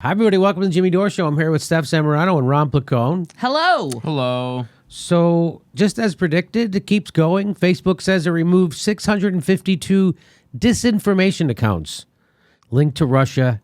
Hi, everybody. Welcome to the Jimmy Dore Show. I'm here with Steph Zamorano and Ron Placone. Hello. Hello. So, just as predicted, it keeps going. Facebook says it removed 652 disinformation accounts linked to Russia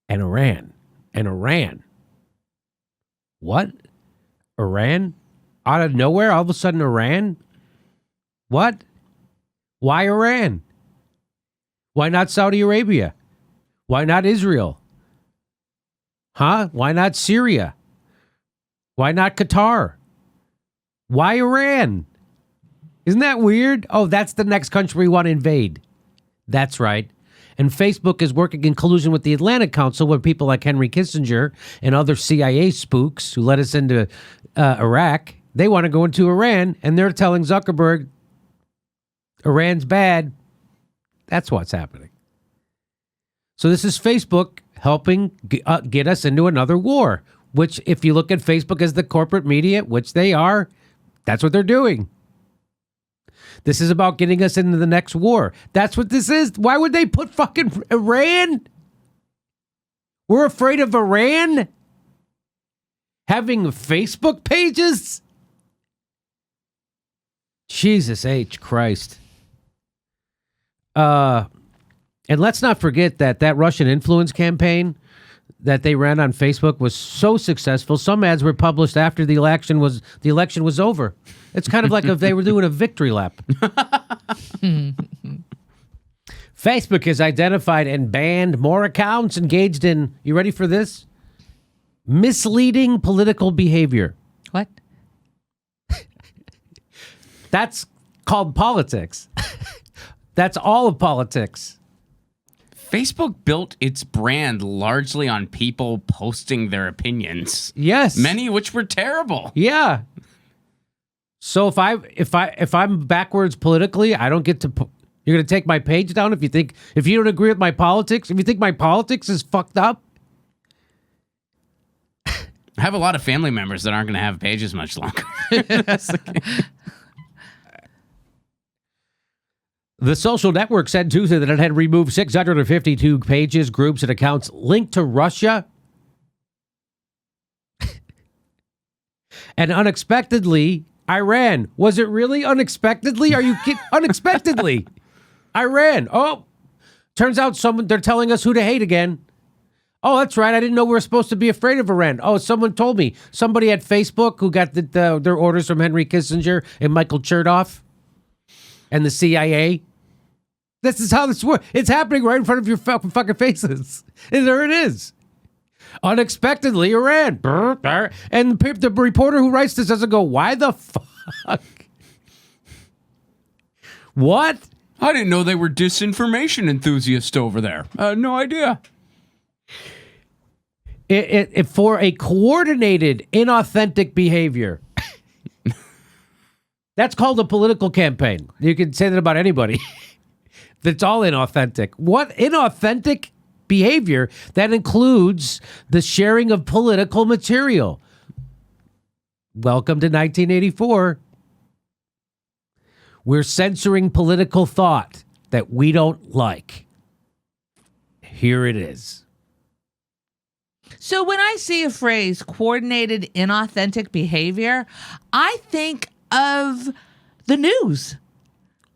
and Iran. What? Iran? Out of nowhere, all of a sudden, Iran? What? Why Iran? Why not Saudi Arabia? Why not Israel? Huh? Why not Syria? Why not Qatar? Why Iran? Isn't that weird? Oh, that's the next country we want to invade. That's right. And Facebook is working in collusion with the Atlantic Council, where people like Henry Kissinger and other CIA spooks who let us into Iraq, they want to go into Iran, and they're telling Zuckerberg, Iran's bad. That's what's happening. So this is Facebook helping get us into another war, which if you look at Facebook as the corporate media, which they are, that's what they're doing. This is about getting us into the next war. That's what this is. Why would they put fucking Iran? We're afraid of Iran? Having Facebook pages? Jesus H. Christ. And let's not forget that Russian influence campaign that they ran on Facebook was so successful. Some ads were published after the election was over. It's kind of like if they were doing a victory lap. Facebook has identified and banned more accounts engaged in, you ready for this? Misleading political behavior. What? That's called politics. That's all of politics. Facebook built its brand largely on people posting their opinions. Yes. Many of which were terrible. Yeah. So if I'm backwards politically, I don't get to. You're going to take my page down if you don't agree with my politics. If you think my politics is fucked up. I have a lot of family members that aren't going to have pages much longer. The social network said Tuesday that it had removed 652 pages, groups, and accounts linked to Russia. And unexpectedly, Iran. Was it really unexpectedly? Are you kidding? Unexpectedly. Iran. Oh, turns out they're telling us who to hate again. Oh, that's right. I didn't know we were supposed to be afraid of Iran. Oh, someone told me. Somebody at Facebook who got their orders from Henry Kissinger and Michael Chertoff and the CIA. This is how this works. It's happening right in front of your fucking faces. And there it is. Unexpectedly, Iran. And the reporter who writes this doesn't go, why the fuck? What? I didn't know they were disinformation enthusiasts over there. No idea. It for a coordinated, inauthentic behavior. That's called a political campaign. You can say that about anybody. That's all inauthentic. What inauthentic behavior? That includes the sharing of political material. Welcome to 1984. We're censoring political thought that we don't like. Here it is. So when I see a phrase, coordinated inauthentic behavior, I think of the news.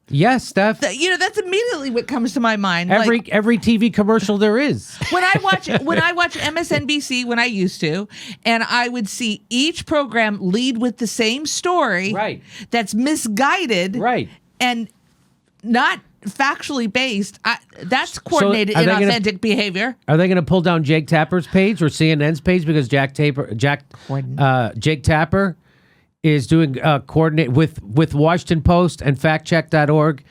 Yes, Steph. That's immediately what comes to my mind. Every TV commercial there is. When I watch MSNBC, when I used to, and I would see each program lead with the same story, Right. That's misguided, Right. and not factually based. That's coordinated inauthentic behavior. Are they going to pull down Jake Tapper's page or CNN's page because Jake Tapper is doing coordinate with Washington Post and factcheck.org.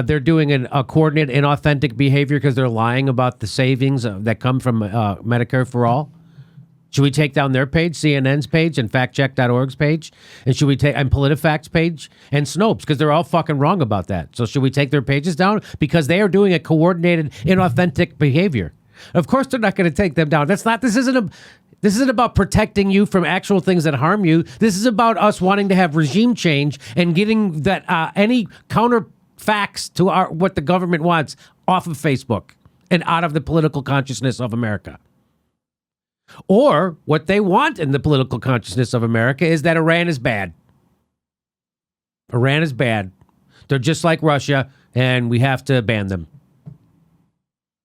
They're doing a coordinated inauthentic behavior because they're lying about the savings that come from Medicare for All. Should we take down their page, CNN's page, and factcheck.org's page? And should we take and PolitiFact's page and Snopes, because they're all fucking wrong about that. So should we take their pages down because they are doing a coordinated inauthentic behavior? Of course, they're not going to take them down. This isn't about protecting you from actual things that harm you. This is about us wanting to have regime change and getting that any counter facts to what the government wants off of Facebook and out of the political consciousness of America. Or what they want in the political consciousness of America is that Iran is bad. Iran is bad. They're just like Russia, and we have to ban them.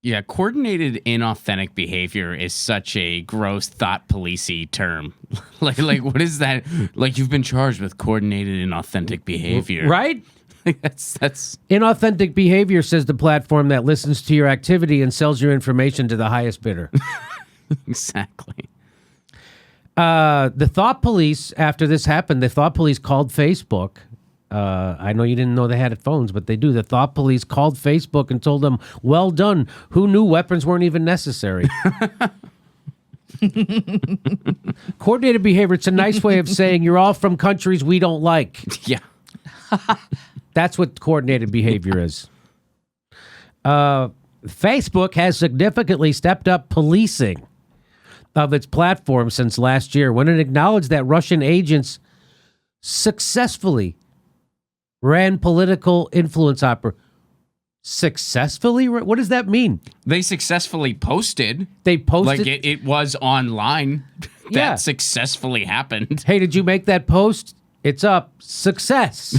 Yeah, coordinated inauthentic behavior is such a gross thought policey term. like what is that? Like, you've been charged with coordinated inauthentic behavior. Right? that's Inauthentic behavior, says the platform that listens to your activity and sells your information to the highest bidder. exactly. The thought police, after this happened, the thought police called Facebook. I know you didn't know they had phones, but they do. The thought police called Facebook and told them, well done. Who knew weapons weren't even necessary? Coordinated behavior. It's a nice way of saying you're all from countries we don't like. Yeah. That's what coordinated behavior is. Facebook has significantly stepped up policing of its platform since last year when it acknowledged that Russian agents successfully ran political influence successfully? What does that mean? They successfully posted. They posted? Like it was online. Yeah. That successfully happened. Hey, did you make that post? It's up. Success.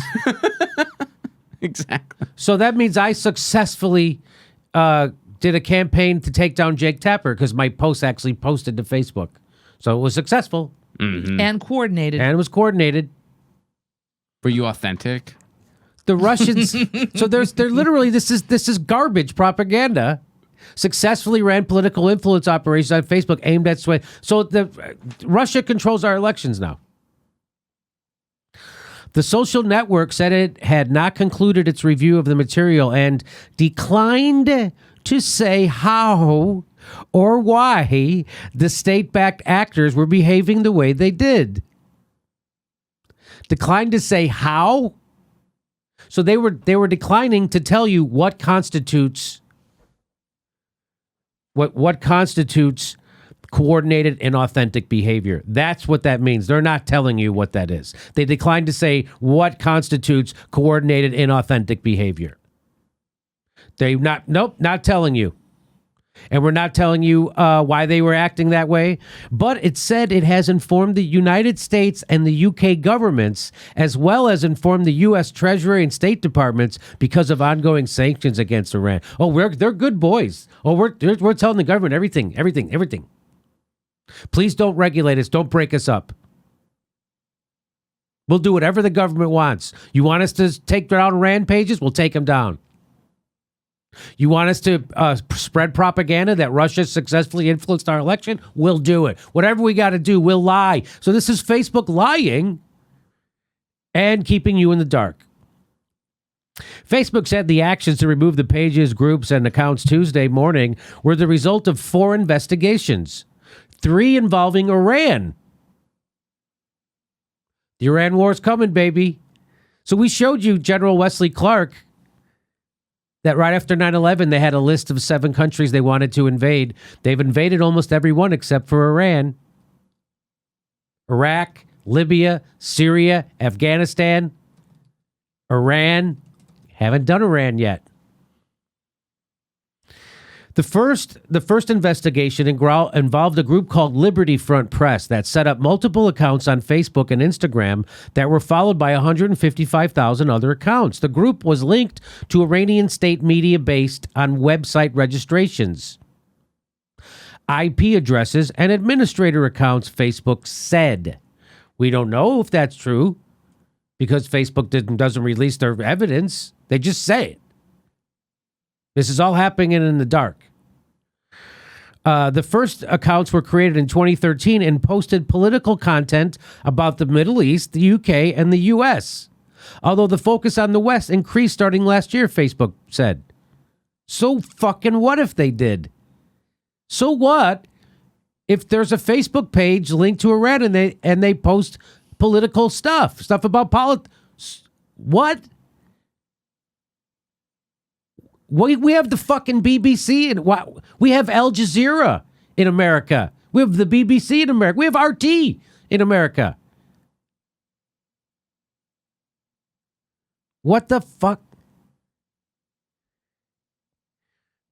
Exactly. So that means I successfully did a campaign to take down Jake Tapper because my post actually posted to Facebook. So it was successful. Mm-hmm. And coordinated. And it was coordinated. Were you authentic? The Russians, so they're literally, this is garbage propaganda. Successfully ran political influence operations on Facebook aimed at sway. So Russia controls our elections now. The social network said it had not concluded its review of the material and declined to say how or why the state-backed actors were behaving the way they did. Declined to say how? So they were declining to tell you what constitutes what constitutes coordinated and authentic behavior. That's what that means. They're not telling you what that is. They declined to say what constitutes coordinated and authentic behavior. Not telling you. And we're not telling you why they were acting that way. But it said it has informed the United States and the UK governments, as well as informed the U.S. Treasury and State Departments because of ongoing sanctions against Iran. Oh, they're good boys. Oh, we're telling the government everything. Please don't regulate us. Don't break us up. We'll do whatever the government wants. You want us to take down Iran pages? We'll take them down. You want us to spread propaganda that Russia successfully influenced our election? We'll do it. Whatever we got to do, we'll lie. So this is Facebook lying and keeping you in the dark. Facebook said the actions to remove the pages, groups, and accounts Tuesday morning were the result of 4 investigations, 3 involving Iran. The Iran war's coming, baby. So we showed you General Wesley Clark that right after 9/11, they had a list of 7 countries they wanted to invade. They've invaded almost every one except for Iran. Iraq, Libya, Syria, Afghanistan, Iran. Haven't done Iran yet. The first investigation involved a group called Liberty Front Press that set up multiple accounts on Facebook and Instagram that were followed by 155,000 other accounts. The group was linked to Iranian state media based on website registrations, IP addresses, and administrator accounts, Facebook said. We don't know if that's true because Facebook doesn't release their evidence. They just say it. This is all happening in the dark. The first accounts were created in 2013 and posted political content about the Middle East, the UK, and the US. Although the focus on the West increased starting last year, Facebook said. So fucking what if they did? So what if there's a Facebook page linked to Iran and they post political stuff about politics? What? We have the fucking BBC and we have Al Jazeera in America. We have the BBC in America. We have RT in America. What the fuck?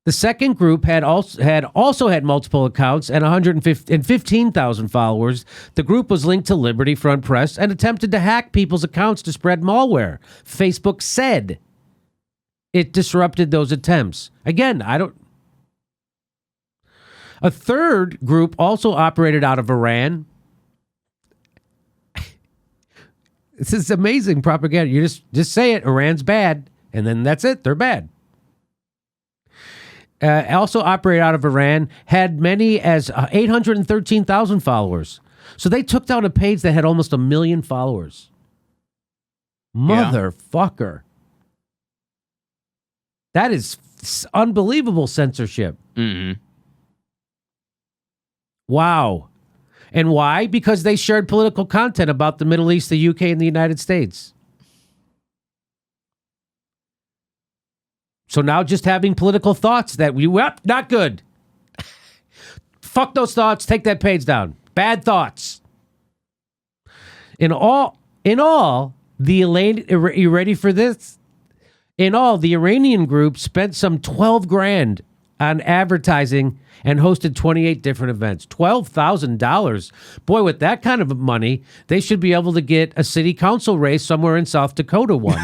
The second group had also had multiple accounts and 115,000 followers. The group was linked to Liberty Front Press and attempted to hack people's accounts to spread malware. Facebook said it disrupted those attempts. Again, A third group also operated out of Iran. This is amazing propaganda. You just say it, Iran's bad, and then that's it. They're bad. Also operated out of Iran, had many as 813,000 followers. So they took down a page that had almost 1 million followers. Motherfucker. That is unbelievable censorship. Mm-hmm. Wow. And why? Because they shared political content about the Middle East, the UK, and the United States. So now just having political thoughts that not good. Fuck those thoughts. Take that page down. Bad thoughts. In all, you ready for this? In all, the Iranian group spent some $12,000 on advertising and hosted 28 different events. $12,000. Boy, with that kind of money, they should be able to get a city council race somewhere in South Dakota one.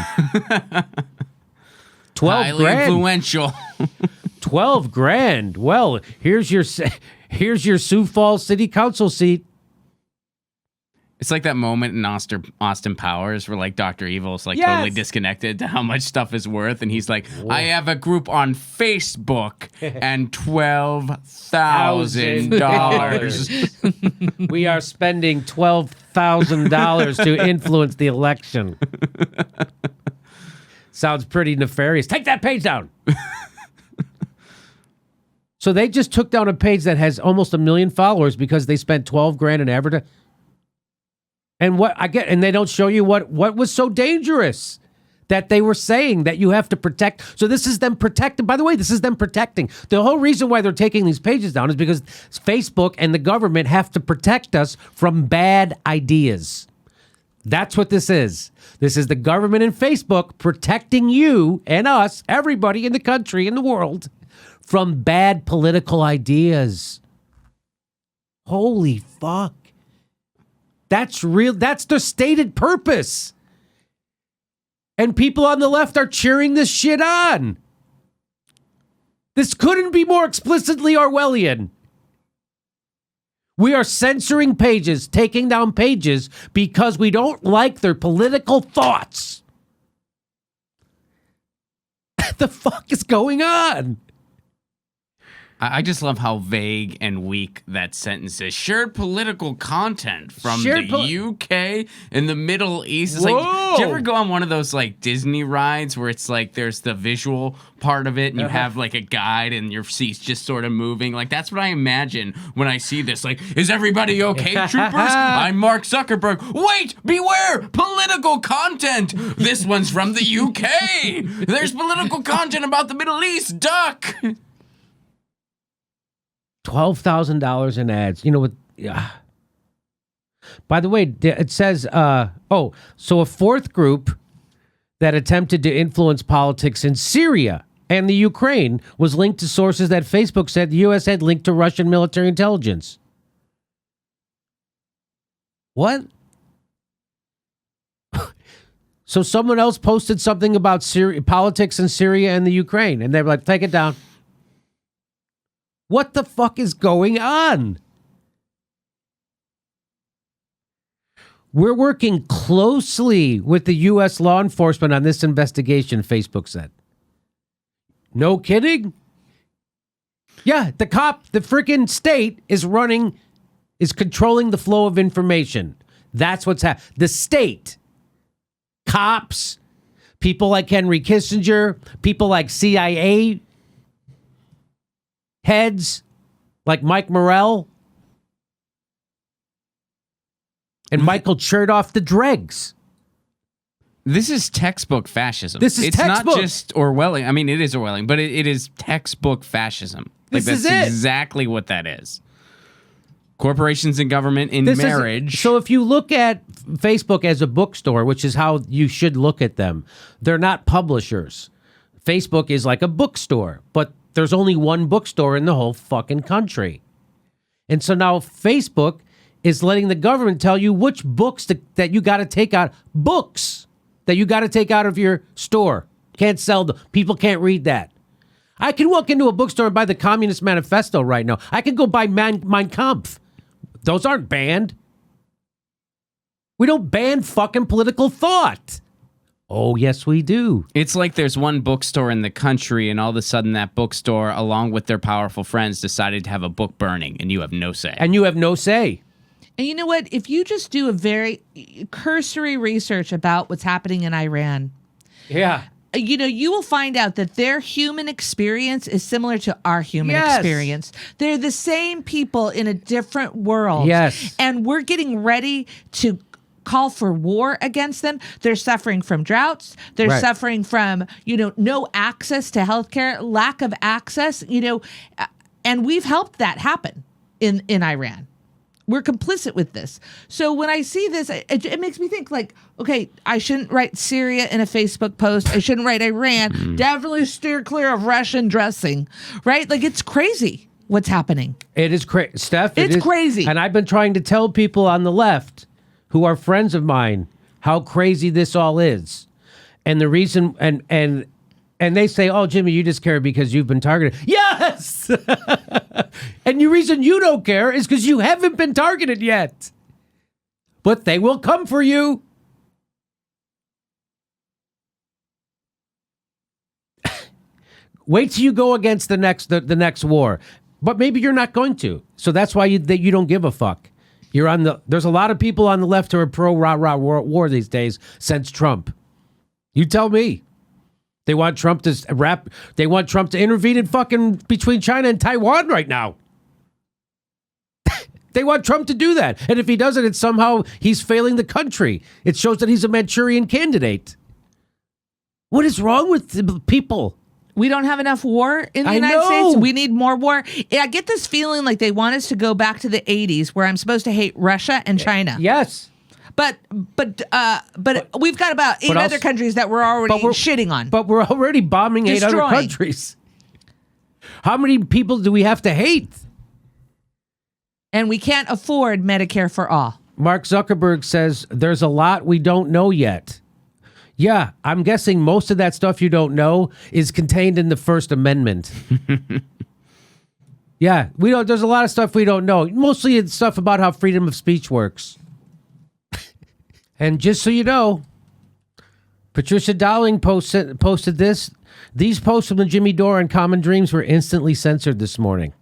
12 Highly grand. influential. $12,000. Well, here's your Sioux Falls City Council seat. It's like that moment in Austin Powers where like Dr. Evil is like Yes. totally disconnected to how much stuff is worth, and he's like, I have a group on Facebook and $12,000. We are spending $12,000 to influence the election. Sounds pretty nefarious. Take that page down. So they just took down a page that has almost 1 million followers because they spent $12,000 in advertising. And and they don't show you what was so dangerous that they were saying that you have to protect. So this is them protecting. By the way, this is them protecting. The whole reason why they're taking these pages down is because Facebook and the government have to protect us from bad ideas. That's what this is. This is the government and Facebook protecting you and us, everybody in the country, in the world, from bad political ideas. Holy fuck. That's real. That's the stated purpose. And people on the left are cheering this shit on. This couldn't be more explicitly Orwellian. We are censoring pages, taking down pages because we don't like their political thoughts. What the fuck is going on? I just love how vague and weak that sentence is. Shared political content from UK and the Middle East. It's like, do you ever go on one of those like Disney rides where it's like there's the visual part of it and you have like a guide and your seat's just sort of moving? Like that's what I imagine when I see this. Like, is everybody okay, troopers? I'm Mark Zuckerberg. Wait, beware, political content. This one's from the UK. There's political content about the Middle East. Duck. $12,000 in ads. You know what? Yeah. By the way, it says, so a fourth group that attempted to influence politics in Syria and the Ukraine was linked to sources that Facebook said the U.S. had linked to Russian military intelligence. What? So someone else posted something about politics in Syria and the Ukraine, and they were like, take it down. What the fuck is going on? We're working closely with the U.S. law enforcement on this investigation, Facebook said. No kidding? Yeah, the freaking state is controlling the flow of information. That's what's happening. The state, cops, people like Henry Kissinger, people like CIA heads like Mike Morrell and Michael Chertoff, the dregs. This is textbook fascism. It's textbook. Not just Orwellian. I mean, it is Orwellian, but it is textbook fascism. Like, This is that's it. exactly what that is. Corporations and government in marriage. So if you look at Facebook as a bookstore, which is how you should look at them, they're not publishers. Facebook is like a bookstore, but There's only one bookstore in the whole fucking country. And so now Facebook is letting the government tell you which books that you got to take out. Books that you got to take out of your store. Can't sell them. People can't read that. I can walk into a bookstore and buy the Communist Manifesto right now. I can go buy Mein Kampf. Those aren't banned. We don't ban fucking political thought. Oh, yes, we do. It's like there's one bookstore in the country, and all of a sudden that bookstore, along with their powerful friends, decided to have a book burning, and you have no say. And you have no say. And you know what? If you just do a very cursory research about what's happening in Iran, Yeah. you will find out that their human experience is similar to our human experience. They're the same people in a different world. Yes. And we're getting ready to call for war against them. They're suffering from droughts. They're Right. suffering from, no access to healthcare, lack of access, and we've helped that happen in Iran. We're complicit with this. So when I see this, it makes me think like, okay, I shouldn't write Syria in a Facebook post. I shouldn't write Iran. Definitely steer clear of Russian dressing, right? Like it's crazy what's happening. It is crazy. Steph, It's it is crazy. And I've been trying to tell people on the left who are friends of mine how crazy this all is. And the reason, and they say, oh, Jimmy, you just care because you've been targeted. Yes! And the reason you don't care is because you haven't been targeted yet. But they will come for you. Wait till you go against the next war. But maybe you're not going to. So that's why you don't give a fuck. There's a lot of people on the left who are pro rah-rah war these days since Trump. You tell me. They want Trump to intervene in fucking between China and Taiwan right now. They want Trump to do that. And if he doesn't, it's somehow he's failing the country. It shows that he's a Manchurian candidate. What is wrong with the people? We don't have enough war in the I United know. States. We need more war. I get this feeling like they want us to go back to the 80s where I'm supposed to hate Russia and China. Yes. But we've got about 8 other countries that we're already shitting on. But we're already bombing 8 other Destroying. countries. How many people do we have to hate? And we can't afford Medicare for all. Mark Zuckerberg says there's a lot we don't know yet. Yeah, I'm guessing most of that stuff you don't know is contained in the First Amendment. Yeah, there's a lot of stuff we don't know. Mostly it's stuff about how freedom of speech works. And just so you know, Patricia Dowling posted this. These posts from the Jimmy Dore and Common Dreams were instantly censored this morning.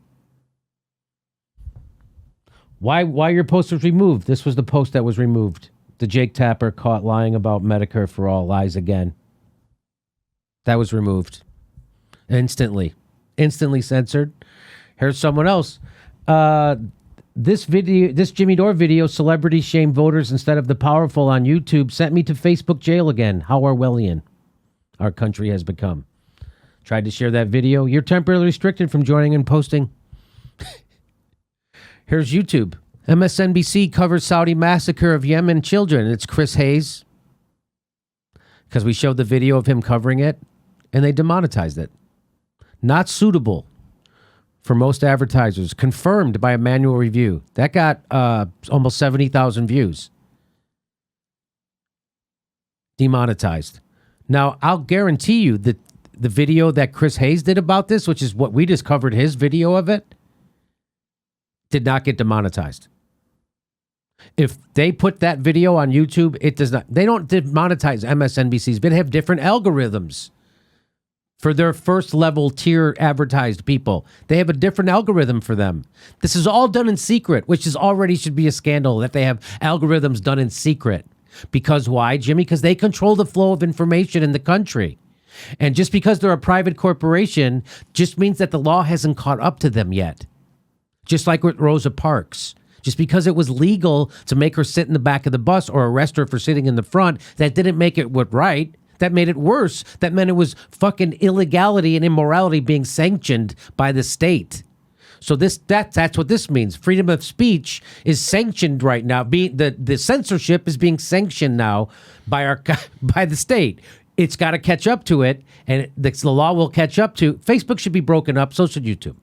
Why your post was removed? This was the post that was removed. The Jake Tapper caught lying about Medicare for all lies again. That was removed. Instantly censored. Here's someone else. This Jimmy Dore video, celebrities shame voters instead of the powerful on YouTube, sent me to Facebook jail again. How Orwellian our country has become. Tried to share that video. You're temporarily restricted from joining and posting. Here's YouTube. MSNBC covers Saudi massacre of Yemen children. It's Chris Hayes. Because we showed the video of him covering it, and they demonetized it. Not suitable for most advertisers. Confirmed by a manual review. That got almost 70,000 views. Demonetized. Now, I'll guarantee you that the video that Chris Hayes did about this, which is what we just covered his video of it, did not get demonetized. If they put that video on YouTube, it does not. They don't demonetize MSNBCs, but they have different algorithms for their first level tier advertised people. They have a different algorithm for them. This is all done in secret, which is already should be a scandal that they have algorithms done in secret. Because why, Jimmy? Because they control the flow of information in the country. And just because they're a private corporation just means that the law hasn't caught up to them yet. Just like with Rosa Parks. Just because it was legal to make her sit in the back of the bus or arrest her for sitting in the front, that didn't make it right. That made it worse. That meant it was fucking illegality and immorality being sanctioned by the state. So that's what this means. Freedom of speech is sanctioned right now. The censorship is being sanctioned now by the state. It's got to catch up to it, and the law will catch up to. Facebook should be broken up. So should YouTube.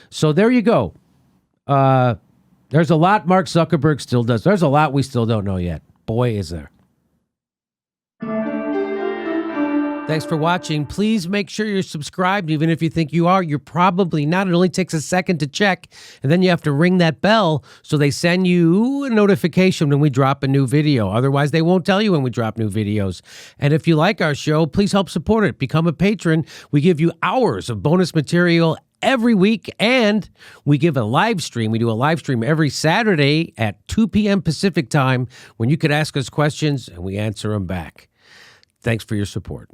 So there you go. There's a lot Mark Zuckerberg still does. There's a lot we still don't know yet. Boy, is there. Thanks for watching. Please make sure you're subscribed. Even if you think you are, you're probably not. It only takes a second to check, and then you have to ring that bell so they send you a notification when we drop a new video. Otherwise, they won't tell you when we drop new videos. And if you like our show, please help support it. Become a patron. We give you hours of bonus material every week, and we give a live stream. We do a live stream every Saturday at 2 p.m. Pacific time when you could ask us questions and we answer them back. Thanks for your support.